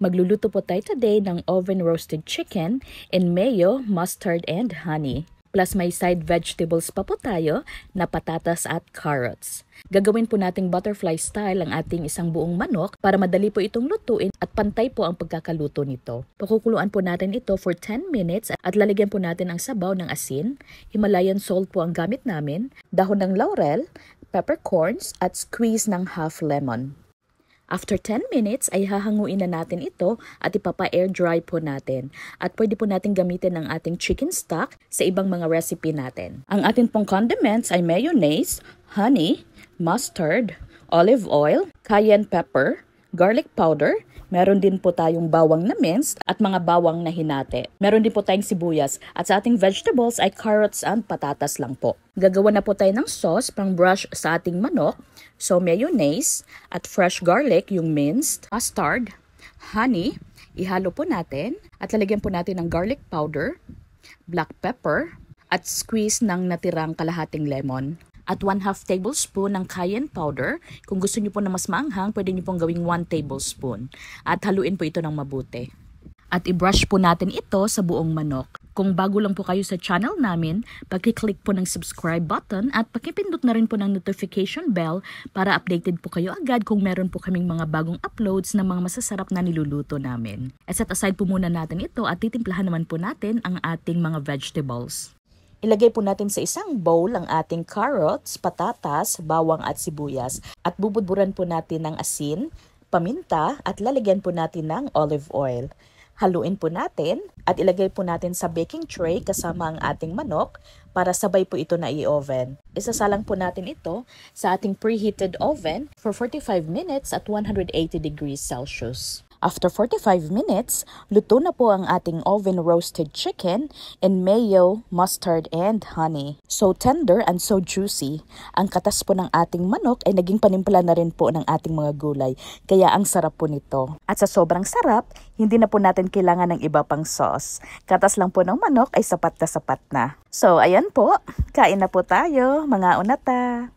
Magluluto po tayo today ng oven roasted chicken in mayo, mustard, and honey. Plus may side vegetables pa po tayo na patatas at carrots. Gagawin po nating butterfly style ang ating isang buong manok para madali po itong lutuin at pantay po ang pagkakaluto nito. Pakukuluan po natin ito for 10 minutes at lalagyan po natin ang sabaw ng asin. Himalayan salt po ang gamit namin, dahon ng laurel, peppercorns at squeeze ng half lemon. After 10 minutes ay hahanguin na natin ito at ipapa-air dry po natin. At pwede po natin gamitin ang ating chicken stock sa ibang mga recipe natin. Ang ating pong condiments ay mayonnaise, honey, mustard, olive oil, cayenne pepper, garlic powder, meron din po tayong bawang na minced at mga bawang na hinati. Meron din po tayong sibuyas at sa ating vegetables ay carrots and patatas lang po. Gagawa na po tayo ng sauce pang brush sa ating manok. So mayonnaise at fresh garlic yung minced, mustard, honey, ihalo po natin at lalagyan po natin ng garlic powder, black pepper at squeeze ng natirang kalahating lemon. At 1/2 tablespoon ng cayenne powder. Kung gusto niyo po na mas maanghang, pwede niyo pong gawing 1 tablespoon. At haluin po ito ng mabuti. At i-brush po natin ito sa buong manok. Kung bago lang po kayo sa channel namin, pag-click po ng subscribe button at pakipindot na rin po ng notification bell para updated po kayo agad kung meron po kaming mga bagong uploads ng mga masasarap na niluluto namin. Set aside po muna natin ito at titimplahan naman po natin ang ating mga vegetables. Ilagay po natin sa isang bowl ang ating carrots, patatas, bawang at sibuyas. At bubudburan po natin ng asin, paminta at lalagyan po natin ng olive oil. Haluin po natin at ilagay po natin sa baking tray kasama ang ating manok para sabay po ito na i-oven. Isasalang po natin ito sa ating preheated oven for 45 minutes at 180 degrees Celsius. After 45 minutes, luto na po ang ating oven roasted chicken in mayo, mustard, and honey. So tender and so juicy. Ang katas po ng ating manok ay naging panimpla na rin po ng ating mga gulay. Kaya ang sarap po nito. At sa sobrang sarap, hindi na po natin kailangan ng iba pang sauce. Katas lang po ng manok ay sapat na sapat na. So ayan po, kain na po tayo mga unata.